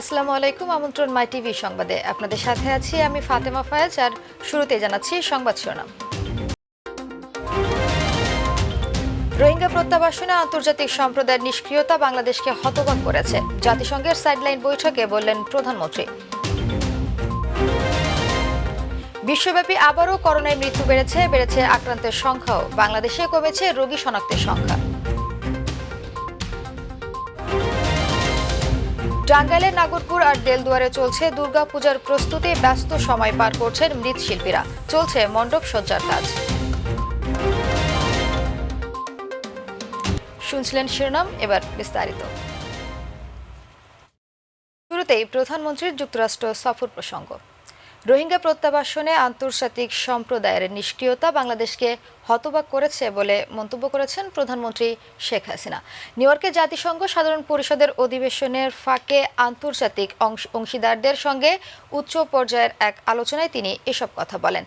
আসসালামু আলাইকুম। আমন্ত্রণ মাই টিভি সংবাদে আপনাদের সাথে আছি আমি ফাতেমা ফায়াজ। আর শুরুতেই জানাচ্ছি সংবাদ শিরোনাম। রোহিঙ্গা প্রত্যাবাসনে আন্তর্জাতিক সম্প্রদায়ের নিষ্ক্রিয়তা বাংলাদেশকে হতবাক করেছে, জাতিসংঘের সাইডলাইন বৈঠকে বললেন প্রধানমন্ত্রী। বিশ্বব্যাপী আবারও করোনায় মৃত্যু বেড়েছে আক্রান্তের সংখ্যাও, বাংলাদেশে কমেছে রোগী শনাক্তের সংখ্যা। টাঙ্গাইলের নাগরপুর আর দেলদুয়ারে চলছে দুর্গাপূজার প্রস্তুতি, ব্যস্ত সময় পার করছেন মৃৎশিল্পীরা, চলছে মণ্ডপ সজ্জার কাজ। শুনছিলেন শিরোনাম, এবার বিস্তারিত। শুরুতেই প্রধানমন্ত্রীর যুক্তরাষ্ট্র সফর প্রসঙ্গ। রোহিঙ্গা প্রত্যাবাসনে আন্তর্জাতিক সম্প্রদায়ের নিষ্ক্রিয়তা বাংলাদেশকে হতবাক করেছে বলে মন্তব্য করেছেন প্রধানমন্ত্রী শেখ হাসিনা। নিউ ইয়র্কে জাতিসংঘ সাধারণ পরিষদের অধিবেশনের ফাঁকে আন্তর্জাতিক অংশীদারদের সঙ্গে উচ্চ পর্যায়ের এক আলোচনায় তিনি এসব কথা বলেন।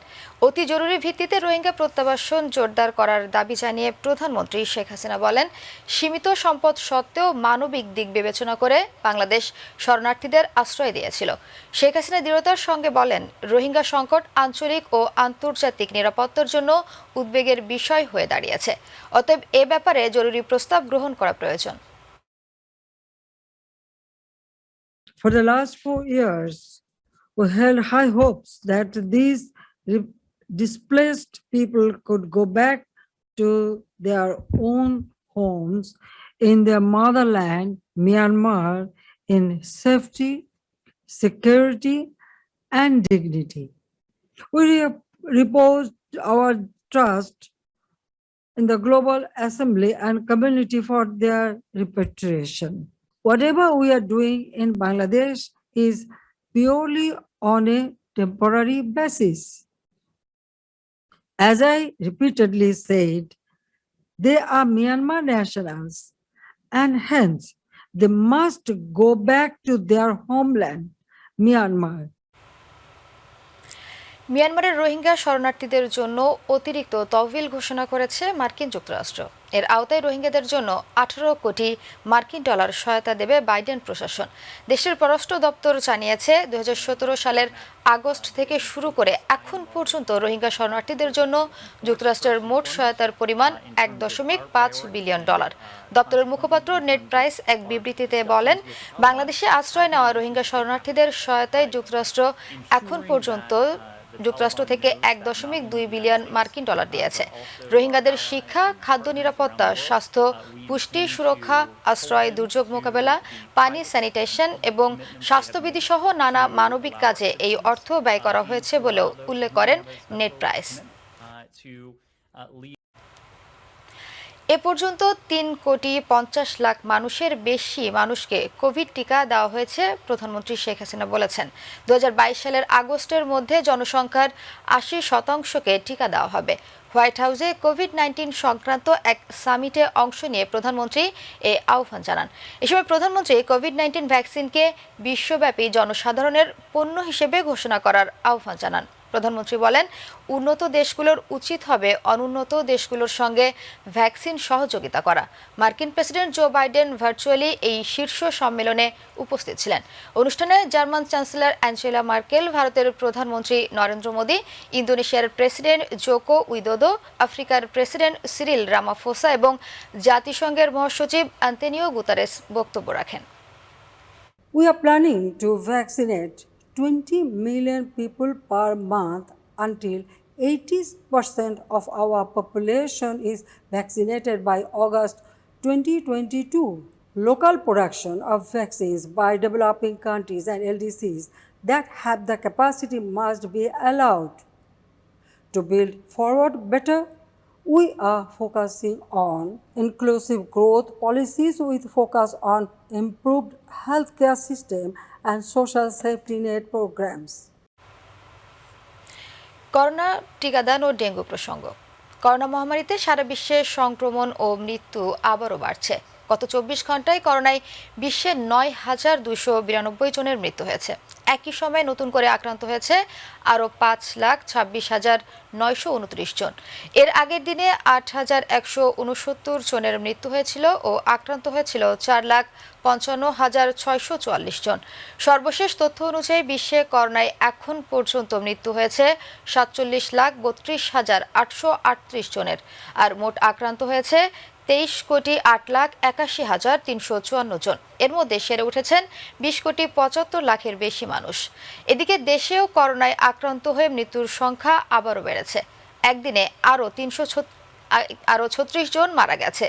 অতি জরুরি ভিত্তিতে রোহিঙ্গা প্রত্যাবাসন জোরদার করার দাবি জানিয়ে প্রধানমন্ত্রী শেখ হাসিনা বলেন, সীমিত সম্পদ সত্ত্বেও মানবিক দিক বিবেচনা করে বাংলাদেশ শরণার্থীদের আশ্রয় দিয়েছিল। শেখ হাসিনা দৃঢ়তার সঙ্গে বলেন, রোহিঙ্গা সংকট আঞ্চলিক ও আন্তর্জাতিক নিরাপত্তার জন্য উদ্বেগের বিষয় হয়ে দাঁড়িয়েছে। অতএব এ ব্যাপারে জরুরি প্রস্তাব গ্রহণ করা প্রয়োজন। For the last 4 years, we held high hopes that these displaced people could go back to their own homes in their motherland, Myanmar, in safety, security, and dignity. We reposed our trust in the Global Assembly and community for their repatriation. Whatever we are doing in Bangladesh is purely on a temporary basis. As I repeatedly said, they are Myanmar nationals, and hence they must go back to their homeland, Myanmar. মিয়ানমারের রোহিঙ্গা শরণার্থীদের জন্য অতিরিক্ত তহবিল ঘোষণা করেছে মার্কিন যুক্তরাষ্ট্র। এর আওতায় রোহিঙ্গাদের জন্য 18 কোটি মার্কিন ডলার সহায়তা দেবে বাইডেন প্রশাসন। দেশের পররাষ্ট্র দপ্তর জানিয়েছে, 2017 সালের আগস্ট থেকে শুরু করে এখন পর্যন্ত রোহিঙ্গা শরণার্থীদের জন্য যুক্তরাষ্ট্রের মোট সহায়তার পরিমাণ $1.5 বিলিয়ন। দপ্তরের মুখপাত্র নেড প্রাইস এক বিবৃতিতে বলেন, বাংলাদেশে আশ্রয় নেওয়া রোহিঙ্গা শরণার্থীদের সহায়তায় যুক্তরাষ্ট্র এখন পর্যন্ত যুক্তরাষ্ট্র থেকে $1.2 বিলিয়ন মার্কিন ডলার দিয়েছে। রোহিঙ্গাদের শিক্ষা, খাদ্য নিরাপত্তা, স্বাস্থ্য, পুষ্টি, সুরক্ষা, আশ্রয়, দুর্যোগ মোকাবেলা, পানি, স্যানিটেশন এবং স্বাস্থ্যবিধি সহ নানা মানবিক কাজে এই অর্থ ব্যয় করা হয়েছে বলেও উল্লেখ করেন নেড প্রাইস। এ পর্যন্ত 3,50,00,000 মানুষের বেশি মানুষকে কোভিড টিকা দেওয়া হয়েছে, প্রধানমন্ত্রী শেখ হাসিনা বলেছেন। 2022 সালের আগস্টের মধ্যে জনসংখ্যার 80%কে টিকা দেওয়া হবে। হোয়াইট হাউসে কোভিড-19 সংক্রান্ত এক সামিটে অংশ নিয়ে প্রধানমন্ত্রী এ আহ্বান জানান। এ সময় প্রধানমন্ত্রী কোভিড-19 ভ্যাকসিনকে বিশ্বব্যাপী জনসাধারণের পণ্য হিসেবে ঘোষণা করার আহ্বান জানান। প্রধানমন্ত্রী বলেন, উন্নত দেশগুলোর উচিত হবে অনুন্নত দেশগুলোর সঙ্গে ভ্যাকসিন সহযোগিতা করা। মার্কিন প্রেসিডেন্ট জো বাইডেন ভার্চুয়ালি এই শীর্ষ সম্মেলনে উপস্থিত ছিলেন। অনুষ্ঠানে জার্মান চ্যান্সেলর অ্যাঞ্জেলা মার্কেল, ভারতের প্রধানমন্ত্রী নরেন্দ্র মোদী, ইন্দোনেশিয়ার প্রেসিডেন্ট জোকো উইদোদো, আফ্রিকার প্রেসিডেন্ট সিরিল রামাফোসা এবং জাতিসংঘের মহাসচিব অ্যান্তোনিও গুতারেস বক্তব্য রাখেন। We are planning to vaccinate 20 million people per month until 80% of our population is vaccinated by August 2022. Local production of vaccines by developing countries and LDCs that have the capacity must be allowed. To build forward better, we are focusing on inclusive growth policies with focus on improved healthcare system and social safety net programs. Corona, টিকাদান ও dengue প্রসঙ্গ। Corona মহামারীতে সারা বিশ্বে সংক্রমণ ও মৃত্যু আবারও বাড়ছে। গত 24 ঘন্টায় করোনায় বিশ্বে 9,292 জনের মৃত্যু হয়েছে। একই সময়ে নতুন করে আক্রান্ত হয়েছে আরও 5,26,929 জন। এর আগের দিনে 8,169 জনের মৃত্যু হয়েছিল ও আক্রান্ত হয়েছিল 4,55,644 জন। সর্বশেষ তথ্য অনুযায়ী বিশ্বে করোনায় এখন পর্যন্ত মৃত্যু হয়েছে 47,32,838 জনের, আর মোট আক্রান্ত হয়েছে 23,08,81,354 জন। এর মধ্যে সেরে উঠেছেন 20,75,00,000-এর বেশি মানুষ। এদিকে দেশেও করোনায় আক্রান্ত হয়ে মৃত্যুর সংখ্যা আবারও বেড়েছে। একদিনে আরও 36 জন মারা গেছে।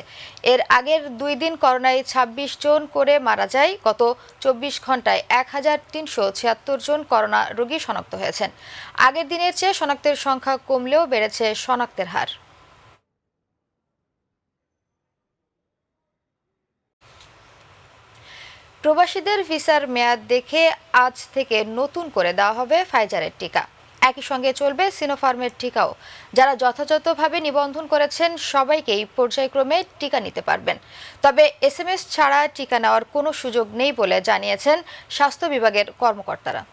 এর আগের 2 দিন করোনায় 26 জন করে মারা যায়। গত 24 ঘন্টায় 1,376 জন করোনা রোগী শনাক্ত হয়েছেন। আগের দিনের চেয়ে শনাক্তের সংখ্যা কমলেও বেড়েছে শনাক্তের হার। প্রবাসীদের ভিসার মেয়াদ দেখে আজ থেকে নতুন করে দেওয়া হবে ফাইজারের টিকা। একই সঙ্গে চলবে সিনোফার্মের টিকাও। যারা যথাযথভাবে নিবন্ধন করেছেন সবাইকেই পর্যায়ক্রমে টিকা নিতে পারবেন। তবে SMS ছাড়া টিকা নেওয়ার কোনো সুযোগ নেই বলে জানিয়েছেন স্বাস্থ্য বিভাগের কর্মকর্তারা।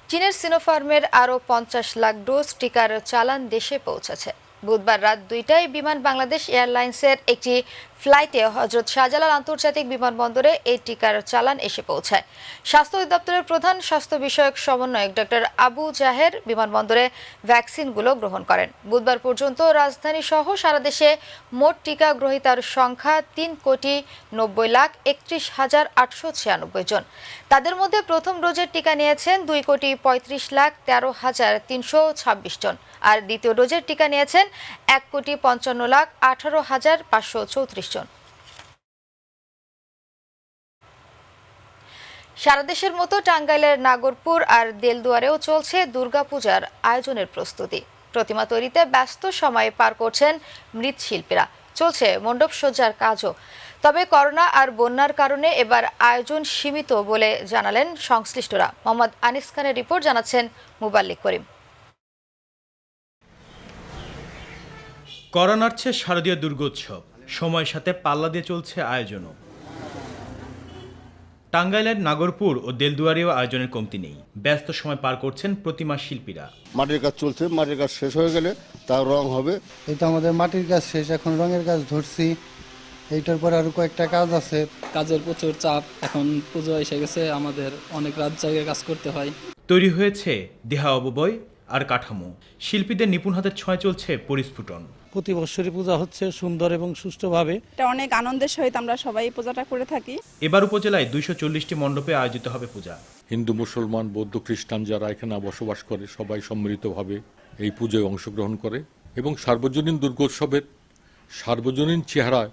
চীনের সিনোফার্মের আরও 50 লাখ ডোজ টিকার চালান দেশে পৌঁছেছে। বুধবার রাত 2টায় বিমান বাংলাদেশ এয়ারলাইন্সের একটি ফ্লাইটে হজরত শাহজালাল আন্তর্জাতিক বিমানবন্দরে এই টিকার চালান এসে পৌঁছায়। স্বাস্থ্য অধিদপ্তরের প্রধান স্বাস্থ্য বিষয়ক সমন্বয়ক ডক্টর আবু জাহের বিমানবন্দরে ভ্যাকসিনগুলো গ্রহণ করেন। বুধবার পর্যন্ত রাজধানী সহ সারা দেশে মোট টিকা গ্রহীতার সংখ্যা 3,90,31,896 জন। তাদের মধ্যে প্রথম ডোজের টিকা নিয়েছেন 2,35,13,326 জন, আর দ্বিতীয় ডোজের টিকা নিয়েছেন 1,55,18,534 জন। সারা দেশের মতো টাঙ্গাইলের নাগরপুর আর দেলদুয়ারেও চলছে দুর্গাপূজার আয়োজনের প্রস্তুতি। প্রতিমা তৈরিতে ব্যস্ত সময় পার করছেন মৃৎশিল্পীরা। চলছে মণ্ডপ সজ্জার কাজও। তবে করোনা আর বন্যার কারণে এবার আয়োজন সীমিত বলে জানালেন সংশ্লিষ্টরা। মোহাম্মদ আনিস খানের রিপোর্ট, জানাচ্ছেন মুবাল্লিক করিম। করোনার চেয়ে শারদীয় দুর্গোৎসব, সময়ের সাথে পাল্লা দিয়ে চলছে আয়োজনও। টাঙ্গাইলের নাগরপুর ও দেলদুয়ারেও আয়োজনের কমতি নেই। ব্যস্ত সময় পার করছেন প্রতিমা শিল্পীরা। মাটির কাজ চলছে, মাটির কাজ শেষ হয়ে গেলে তার রং হবে। এই তো আমাদের মাটির কাজ শেষ, এখন রঙের কাজ ধরছি। এইটার পর আরো কয়েকটা কাজ আছে। কাজের প্রচুর চাপ, এখন পুজো এসে গেছে, আমাদের অনেক রাত জায়গায় কাজ করতে হয়। তৈরি হয়েছে দেহা অববয় আর কাঠামো। শিল্পীদের নিপুণ হাতের ছোঁয়া চলছে পরিস্ফুটন। প্রতি বছরই পূজা হচ্ছে সুন্দর এবং সুষ্ঠুভাবে। এটা অনেক আনন্দের সহিত আমরা সবাই পূজাটা করে থাকি। এবার উপজেলায় 240টি মণ্ডপে আয়োজিত হবে পূজা। হিন্দু, মুসলমান, বৌদ্ধ, খ্রিস্টান যারা এখানে বসবাস করে সবাই সম্মিলিতভাবে এই পুজোয় অংশগ্রহণ করে এবং সার্বজনীন দুর্গোৎসবের সার্বজনীন চেহারায়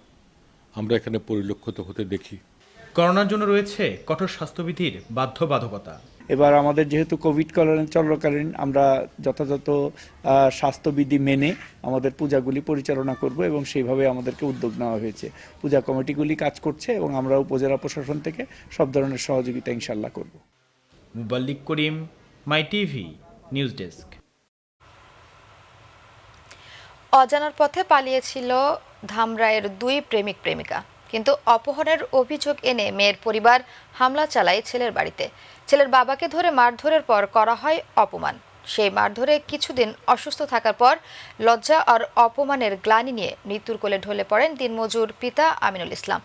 আমরা এখানে পরিলক্ষিত হতে দেখি। করোনার জন্য রয়েছে কঠোর স্বাস্থ্যবিধির বাধ্যবাধকতা। এবার আমাদের যেহেতু কোভিড চলাকালীন আমরা যথাযথ স্বাস্থ্যবিধি মেনে আমাদের পূজাগুলি পরিচালনা করব এবং সেইভাবে আমাদেরকে উদ্যোগ নেওয়া হয়েছে। পূজা কমিটিগুলি কাজ করছে এবং আমরা উপজেলা প্রশাসন থেকে সব ধরনের সহযোগিতা ইনশাল্লাহ করব। মুবাল্লিক করিম, মাই টিভি, নিউজ ডেস্ক। অজানার পথে পালিয়েছিল ধামরাইয়ের 2 প্রেমিক প্রেমিকা, কিন্তু অপহরণের অভিযোগ এনে মেয়ের পরিবার হামলা চালায় ছেলের বাড়িতে। ছেলের বাবাকে ধরে মারধরের পর করা হয় অপমান। সেই মারধরে কিছুদিন অসুস্থ থাকার পর লজ্জা আর অপমানের গ্লানি নিয়ে মৃত্যুর কোলে ঢলে পড়েন দিনমজুর পিতা আমিনুল ইসলাম।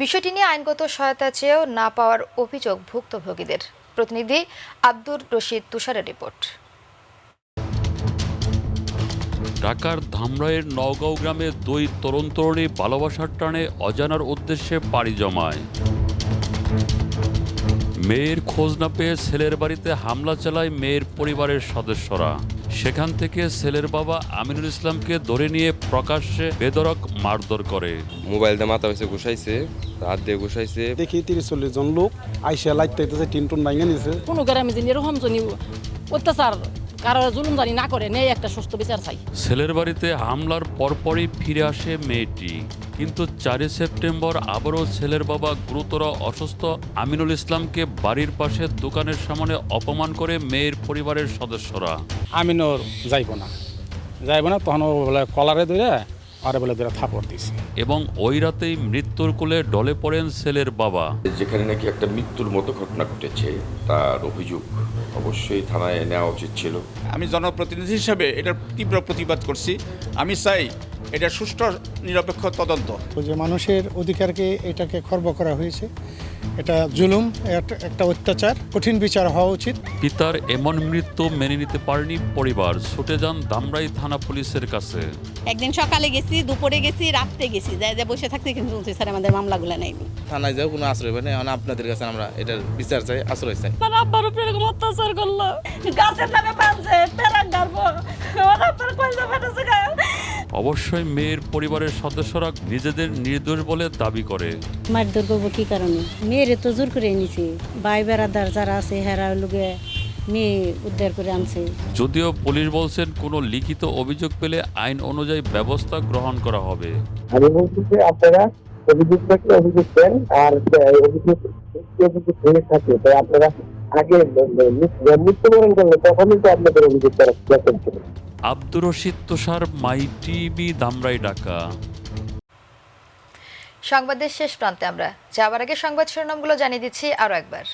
বিষয়টি নিয়ে আইনগত সহায়তা চেয়েও না পাওয়ার অভিযোগ ভুক্তভোগীদের। প্রতিনিধি আব্দুর রশিদ তুষারের রিপোর্ট। ঢাকার ধামরাইয়ের নওগাঁও গ্রামে 2 তরুণ তরুণী ভালোবাসার টানে অজানার উদ্দেশ্যে পাড়ি জমায়। মেয়ের খোঁজ না পেয়ে ছেলের বাড়িতে হামলা চালায় মেয়ের পরিবারের সদস্যরা। সেখান থেকে ছেলের বাবা আমিনুল ইসলামকে ধরে নিয়ে প্রকাশ্যে বেধড়ক মারধর করে। মোবাইল দিয়ে মাথা হয়েছে ঘুষাইছে, হাত দিয়ে ঘুষাইছে। দেখি 30-40 জন লোক আইসা লাইতে টিনটুন ভাঙে নিছে। কোনো গ্রামে যিনি এরকম জনি অত্যাচার কারো জুলুম জানি না করে নেই, একটা সুস্থ বিচার চাই। ছেলের বাড়িতে হামলার পরপরই ফিরে আসে মেয়েটি, কিন্তু 4 সেপ্টেম্বর আবারও ছেলের বাবা গুরুতর অসুস্থ আমিনুল ইসলামকে বাড়ির পাশে দোকানের সামনে অপমান করে মেয়ের পরিবারের সদস্যরা। আমিনুর যাইব না তখন বলে কলারে ধরে আরে বলে দুরা থাপড় দিছে। এবং ওই রাতেই মৃত্যুর কোলে ঢলে পড়েন ছেলের বাবা। যেখানে নাকি একটা মৃত্যুর মতো ঘটনা ঘটেছে, তার অভিযোগ অবশ্যই থানায় নেওয়া উচিত ছিল। আমি জনপ্রতিনিধি হিসেবে এটার তীব্র প্রতিবাদ করছি। আমি চাই এটা সুষ্ঠু নিরপেক্ষ তদন্ত। যে মানুষের অধিকারকে এটাকে খর্ব করা হয়েছে, এটা জুলুম, একটা অত্যাচার, কঠিন বিচার হওয়া উচিত। পিতার এমন মৃত্যু মেনে নিতে পারেনি পরিবার, ছুটে যান ধামরাই থানা পুলিশের কাছে। একদিন সকালে গেছি, দুপুরে গেছি, রাত্রে গেছি, যা বসে থাকতে কিন্তু স্যার আমাদের মামলাগুলো নেয়নি। থানায় যাও কোনো আশ্রয় পাই না। আপনাদের কাছে আমরা এটার বিচার চাই, আশ্রয় চাই। আমার আব্বার উপরে এরকম অত্যাচার করলো, গাছের নামে বাঁধছে, পেরাক গাড়বো, আমার আব্বার কয়লা ফাটেছে গায়ে। অবশ্যই মেয়ের পরিবারের সদস্যরা নিজেদের নির্দোষ বলে দাবি করে। মারধর করবো কি কারণে? মেয়েরে তো জোর করে এনেছে, ভাই বেড়াদার যারা আছে হেরা লোকে মেয়ে উদ্ধার করে আনছে। যদিও পুলিশ বলছেন কোনো লিখিত অভিযোগ পেলে আইন অনুযায়ী ব্যবস্থা গ্রহণ করা হবে। আমি বলছি যে আপনারা অভিযোগ থাকলে অভিযোগ দেন, আর অভিযোগ হয়ে থাকে তাই আপনারা আগে মৃত্যুবরণ করলে তখনই তো আপনাদের অভিযোগ করা ছিল। আব্দুর রশিদ তুষার, মাই টিভি, ধামরাই, ঢাকা। সংবাদের শেষ প্রান্তে আমরা যাওয়ার আগে সংবাদ শিরোনামগুলো জানিয়ে দিচ্ছি আরও একবার।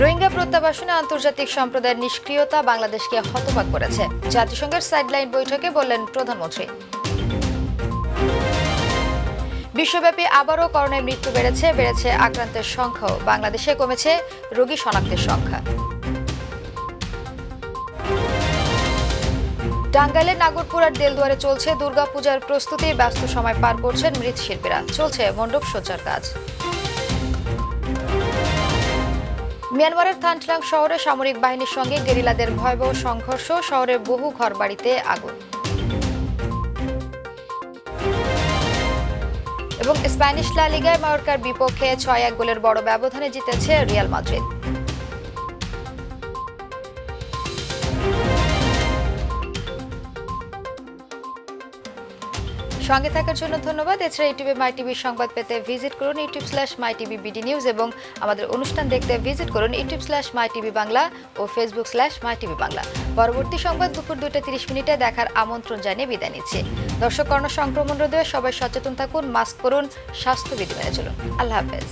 রোহিঙ্গা প্রত্যাবাসনে আন্তর্জাতিক সম্প্রদায়ের নিষ্ক্রিয়তা বাংলাদেশকে হতবাক করেছে, জাতিসংঘের সাইডলাইন বৈঠকে বললেন প্রধানমন্ত্রী। বিশ্বব্যাপী আবারও করোনায় মৃত্যু বেড়েছে আক্রান্তের সংখ্যাও, বাংলাদেশে কমেছে রোগী শনাক্তের সংখ্যা। টাঙ্গাইলের নাগরপুর আর দেলদুয়ারে চলছে দুর্গাপূজার প্রস্তুতি, ব্যস্ত সময় পার করছেন মৃৎশিল্পীরা, চলছে মণ্ডপ সজ্জার কাজ। মিয়ানমারের থানট্রাং শহরে সামরিক বাহিনীর সঙ্গে গেরিলাদের ভয়াবহ সংঘর্ষ, শহরের বহু ঘরবাড়িতে আগুন। এবং স্প্যানিশ লা লিগায় মায়োর্কার বিপক্ষে ৬-১ গোলের বড় ব্যবধানে জিতেছে রিয়াল মাদ্রিদ। সঙ্গে থাকার জন্য ধন্যবাদ। এছাড়া ইউটিউবে মাই টিভি সংবাদ পেতে ভিজিট করুন youtube/mytvbd নিউজ এবং আমাদের অনুষ্ঠান দেখতে ভিজিট করুন youtube/mytvbangla ও facebook/mytvbangla। পরবর্তী সংবাদ দুপুর 2টা 30 মিনিটে দেখার আমন্ত্রণ জানিয়ে বিদায় নিচ্ছি। দর্শক, করোনা সংক্রমণ রোধে সবাই সচেতন থাকুন, মাস্ক পরুন, স্বাস্থ্যবিধি মেনে চলুন। আল্লাহ হাফেজ।